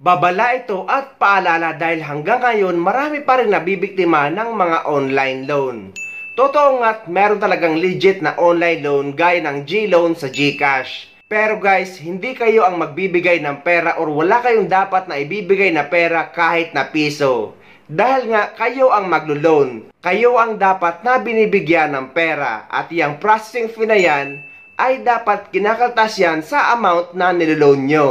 Babala ito at paalala dahil hanggang ngayon marami pa rin nabibiktima ng mga online loan. Totoo nga't meron talagang legit na online loan gaya ng G-Loan sa GCash. Pero guys, hindi kayo ang magbibigay ng pera or wala kayong dapat na ibibigay na pera kahit na piso. Dahil nga kayo ang maglo-loan, kayo ang dapat na binibigyan ng pera at yung processing fee na yan ay dapat kinakaltas yan sa amount na niloloan nyo.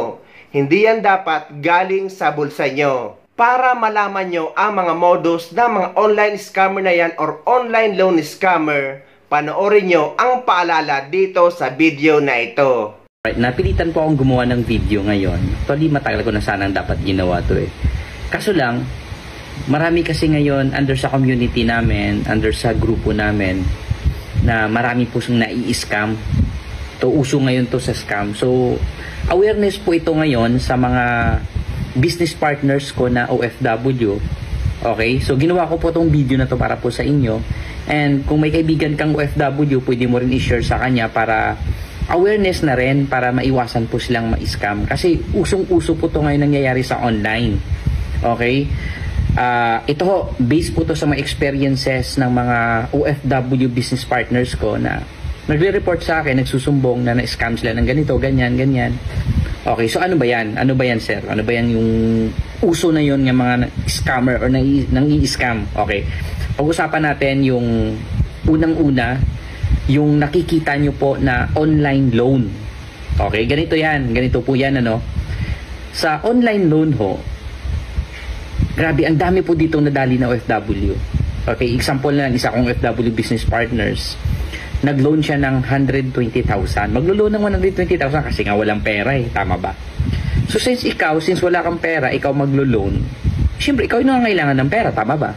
Hindi yan dapat galing sa bulsa nyo. Para malaman nyo ang mga modus ng mga online scammer na yan or online loan scammer, panoorin nyo ang paalala dito sa video na ito. Right, napilitan po akong gumawa ng video ngayon. Actually, matagal ko na sanang dapat ginawa to eh. Kaso lang, marami kasi ngayon under sa community namin, under sa grupo namin, na marami po siyang nai-scam. Uso ngayon to sa scam. So, awareness po ito ngayon sa mga business partners ko na OFW. Okay? So, ginawa ko po itong video na to para po sa inyo. And kung may kaibigan kang OFW, pwede mo rin i-share sa kanya para awareness na rin, para maiwasan po silang ma-scam. Kasi usong-uso po ito ngayon nangyayari sa online. Okay? Ito ho, based po to sa mga experiences ng mga OFW business partners ko na nagre-report sa akin, nagsusumbong na na-scam sila ng ganito, ganyan, ganyan. Okay, so ano ba yan? Ano ba yan, sir? Ano ba yan yung uso na yon ng mga scammer or nang i-scam? Okay, pag-usapan natin yung unang-una, yung nakikita nyo po na online loan. Okay, ganito yan. Ganito po yan, ano? Sa online loan ho, grabe, ang dami po dito nadali na OFW. Okay, example na lang, isa kong OFW business partners. Nag-loan siya ng 120,000. Maglo-loan ng 120,000 kasi nga walang pera eh. Tama ba? So since wala kang pera, ikaw maglo-loan, siyempre ikaw yung nangangailangan ng pera. Tama ba?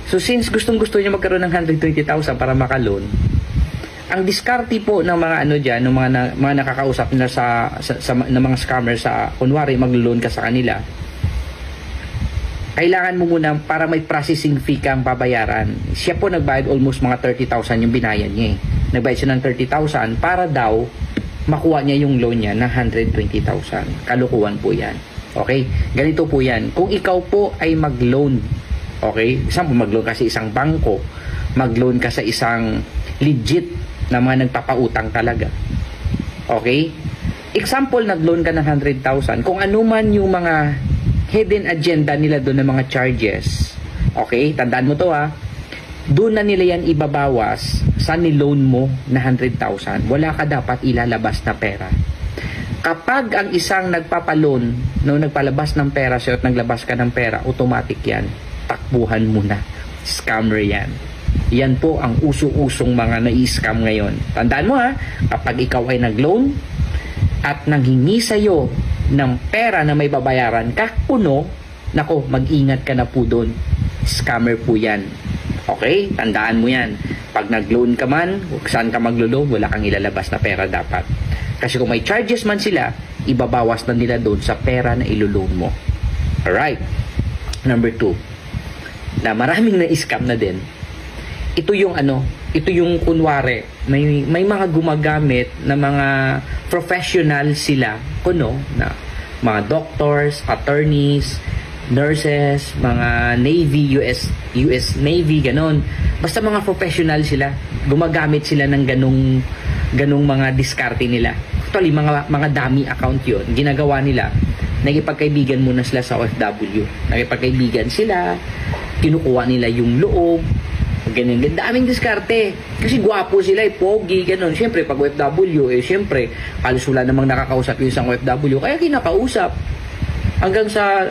So since gustong-gusto niya magkaroon ng 120,000 para maka-loan, ang diskarte po ng mga ano dyan, ng mga nakakausap nila ng mga scammer sa, kunwari maglo-loan ka sa kanila, kailangan mo muna para may processing fee kang babayaran. Siya po nagbayad almost mga 30,000 yung binayad niya eh. Nagbayad siya ng 30,000 para daw makuha niya yung loan niya na 120,000. Kalukuhan po yan. Okay? Ganito po yan. Kung ikaw po ay mag-loan, okay? Example, mag-loan ka sa isang bangko, mag-loan ka sa isang legit na mga nagpapautang talaga. Okay? Example, nag-loan ka ng 100,000. Kung ano man yung mga hidden agenda nila doon ng mga charges. Okay? Tandaan mo to ha. Doon na nila yan ibabawas sa niloan mo na 100,000. Wala ka dapat ilalabas na pera. Kapag ang isang nagpapaloan, no, nagpalabas ng pera siya at naglabas ka ng pera, automatic yan. Takbuhan mo na. Scammer yan. Yan po ang uso-usong mga nai-scam ngayon. Tandaan mo ha, kapag ikaw ay nag-loan at nanghingi sa'yo ng pera na may babayaran ka, puno, nako, mag-ingat ka na po doon. Scammer po yan. Okay? Tandaan mo yan. Pag nag-loan ka man, saan ka maglo-loan, wala kang ilalabas na pera dapat. Kasi kung may charges man sila, ibabawas na nila doon sa pera na ilo-loan mo. Alright. Number 2, na maraming na-scam na din. Ito yung ano, ito yung kunwari, may mga gumagamit na mga professional sila, kuno, na mga doctors, attorneys, nurses, mga Navy, US Navy, ganon. Basta mga professional sila, gumagamit sila ng ganong mga diskarte nila. Actually, mga dummy account yon. Ginagawa nila, nagipagkaibigan muna sila sa OFW. Nagipagkaibigan sila, kinukuha nila yung loob, ganyan, daming diskarte. Kasi gwapo sila, pogi, ganun. Siyempre, pag OFW, siyempre, halos wala namang nakakausap yung isang OFW. Kaya kinakausap. Hanggang sa,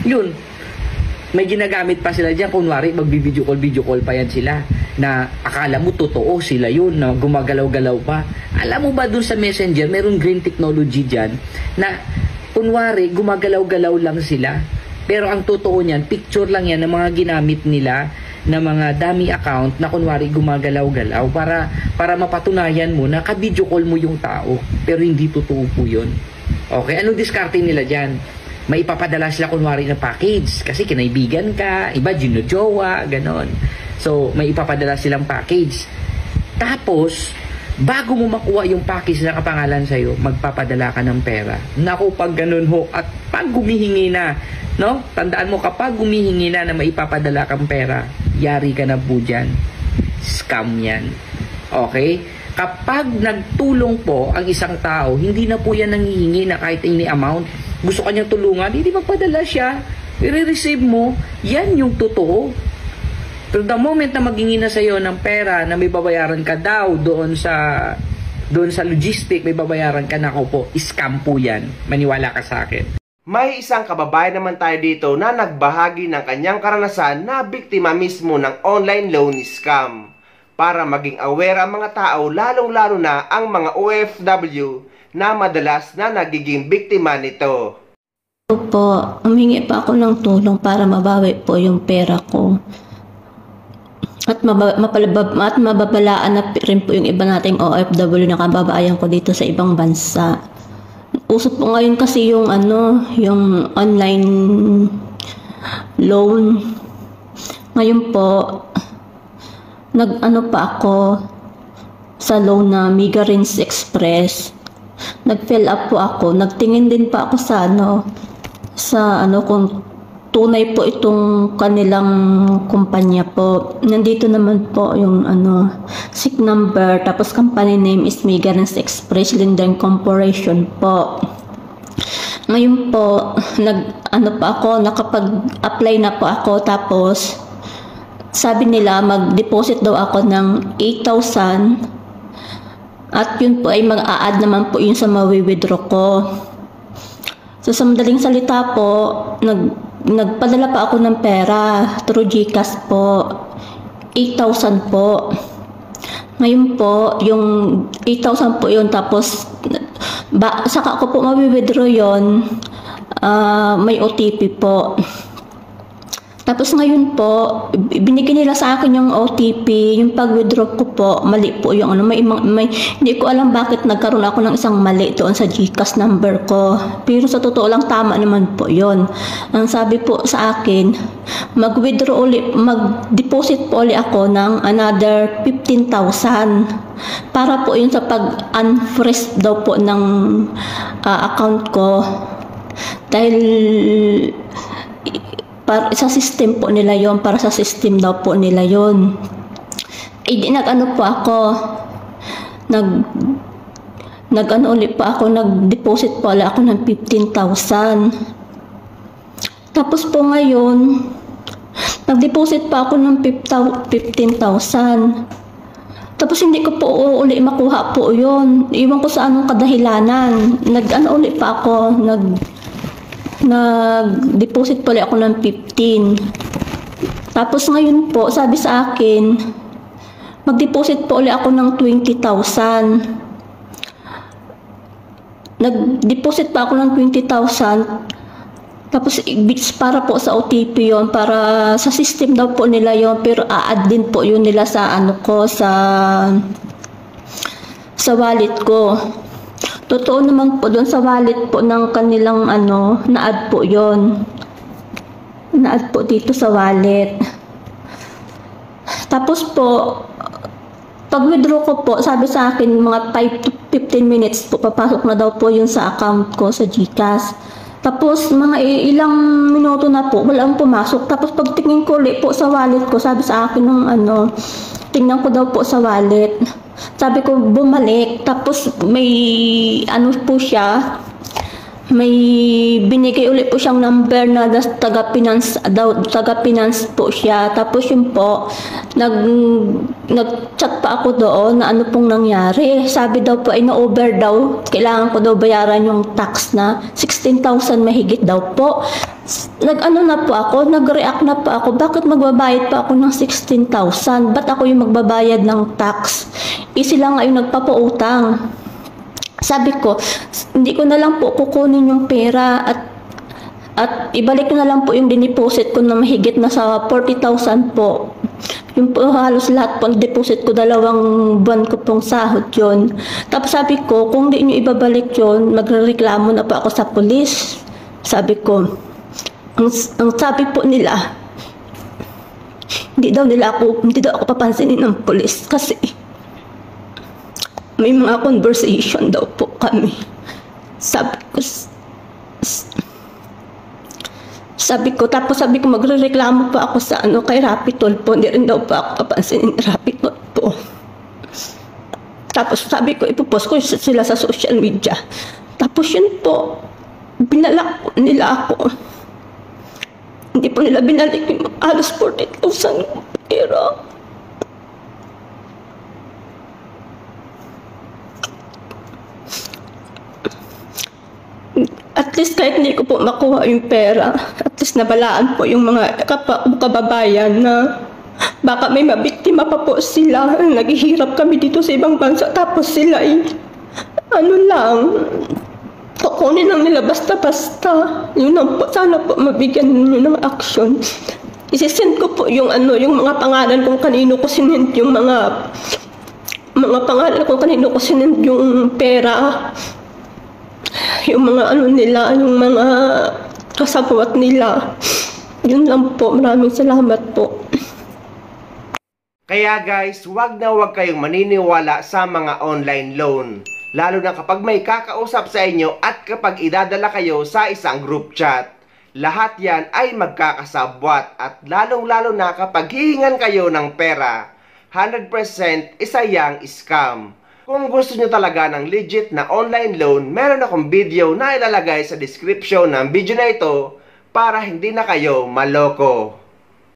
yun, may ginagamit pa sila dyan. Kunwari, mag-video call pa yan sila. Na akala mo totoo sila yun, na gumagalaw-galaw pa. Alam mo ba dun sa Messenger, mayroong green technology dyan, na kunwari, gumagalaw-galaw lang sila. Pero ang totoo niyan, picture lang yan ng mga ginamit nila na mga dummy account na kunwari gumagalaw-galaw para mapatunayan mo na ka-video call mo yung tao, pero hindi totoo po yun. Okay, anong diskarte nila dyan? May ipapadala sila kunwari na package kasi kinaibigan ka, iba ginujowa, ganon. So may ipapadala silang package, tapos bago mo makuha yung package na kapangalan sa'yo, magpapadala ka ng pera. Naku, pag ganun ho, at kapag humihingi na, no? Tandaan mo, kapag humihingi na maipapadala kang pera, yari ka na po dyan. Scam yan. Okay? Kapag nagtulong po ang isang tao, hindi na po yan nanghihingi na kahit any amount. Gusto kanyang tulungan, hindi magpadala siya. I-receive mo, yan yung totoo. Pero the moment na maghingi na sa'yo ng pera na may babayaran ka daw doon sa logistic, may babayaran ka na, ako po, scam po yan. Maniwala ka sa akin. May isang kababayan naman tayo dito na nagbahagi ng kanyang karanasan na biktima mismo ng online loan scam. Para maging aware ang mga tao, lalong-lalo na ang mga OFW na madalas na nagiging biktima nito. Po, humingi pa ako ng tulong para mabawi po yung pera ko. At mababalaan na rin po yung iba nating OFW na kababayan ko dito sa ibang bansa. Uso po ngayon kasi yung yung online loan. Ngayon po, pa ako sa loan na Migrants Express. Nag-fill up po ako. Nagtingin din pa ako sa kung tunay po itong kanilang kumpanya po. Nandito naman po yung SIC number, tapos company name is Migrants Express Linden Corporation po. Ngayon po, nakapag-apply na po ako, tapos sabi nila mag-deposit daw ako ng 8,000 at yun po ay mag-a-add naman po yun sa mawi-withdraw ko. So sa madaling salita po, nagpadala pa ako ng pera through GCash po, 8,000 po. Ngayon po, yung 8,000 po yun, tapos saka ko po mawi-withdraw yun, may OTP po. Tapos ngayon po, binigyan nila sa akin yung OTP, yung pag-withdraw ko po, mali po yung hindi ko alam bakit nagkaroon ako ng isang mali doon sa GCash number ko. Pero sa totoo lang, tama naman po yon. Ang sabi po sa akin, mag-withdraw ulit, mag-deposit po ulit ako ng another 15,000 para po yun sa pag-unfreeze daw po ng account ko. Dahil sa system po nila yon, para sa system daw po nila yon. Po ako, ulit po ako, nag-deposit po ulit ako ng 15,000. Tapos po ngayon, nag-deposit pa ako ng 15,000. Tapos hindi ko po uli makuha po yon. Iwan ko sa anong kadahilanan. Ulit pa ako, nag-deposit pala ako ng 15. Tapos ngayon po, sabi sa akin, mag-deposit po ulit ako ng 20,000. Nag-deposit pa ako ng 20,000. Tapos para po sa OTP yon, para sa system daw po nila yon, pero a-add din po yun nila sa sa wallet ko. Totoo naman po doon sa wallet po ng kanilang na-add po yon. Na-add po dito sa wallet. Tapos po, pag-withdraw ko po, sabi sa akin mga 5 to 15 minutes po, papasok na daw po yun sa account ko sa GCash. Tapos mga ilang minuto na po, walang pumasok. Tapos pagtingin ko ulit po sa wallet ko, sabi sa akin nung tingnan ko daw po sa wallet. Sabi ko bumalik, tapos may po siya, may binigay ulit po siyang number na taga-finance po siya. Tapos yun po, nag-chat pa ako doon na pong nangyari. Sabi daw po ay na-over daw, kailangan ko daw bayaran yung tax na 16,000 mahigit daw po. Nag-react na po ako, bakit magbabayad pa ako ng 16,000? Ba't ako yung magbabayad ng tax? Sila nga yung nagpapautang. Sabi ko, hindi ko na lang po kukunin yung pera at ibalik ko na lang po yung diniposit ko na mahigit na sa 40,000 po. Yung po halos lahat po deposit ko, 2 buwan ko pong sahod yun. Tapos sabi ko, kung di nyo ibabalik yun, magrereklamo na po ako sa pulis. Sabi ko, ang sabi po nila, hindi daw ako papansinin ng pulis kasi may mga conversation daw po kami. Sabi ko, Tapos sabi ko magrereklamo pa ako sa kay Rapitol po. Hindi rin daw pa ako kapansinin ni Rapitol po. Tapos sabi ko, ipopost ko sila sa social media. Tapos yun po, binalak po nila ako. Hindi po nila binalik yung halos 40,000 pera. At least kahit hindi ko po makuha yung pera, at least nabalaan po yung mga kababayan na baka may mabiktima pa po sila. Naghihirap kami dito sa ibang bansa, tapos sila kukunin lang nila basta-basta. Yun lang po, sana po mabigyan nyo ng action. Isisend ko po yung mga pangalan kung kanino ko sinend yung mga pangalan kung kanino ko sinend yung pera. Yung mga nila, yung mga kasabwat nila. Yun lang po. Maraming salamat po. Kaya guys, wag na wag kayong maniniwala sa mga online loan. Lalo na kapag may kakausap sa inyo at kapag idadala kayo sa isang group chat. Lahat yan ay magkakasabwat at lalong-lalo na kapag hihingan kayo ng pera, 100% isa yang scam. Kung gusto nyo talaga ng legit na online loan, meron akong video na ilalagay sa description ng video na ito para hindi na kayo maloko.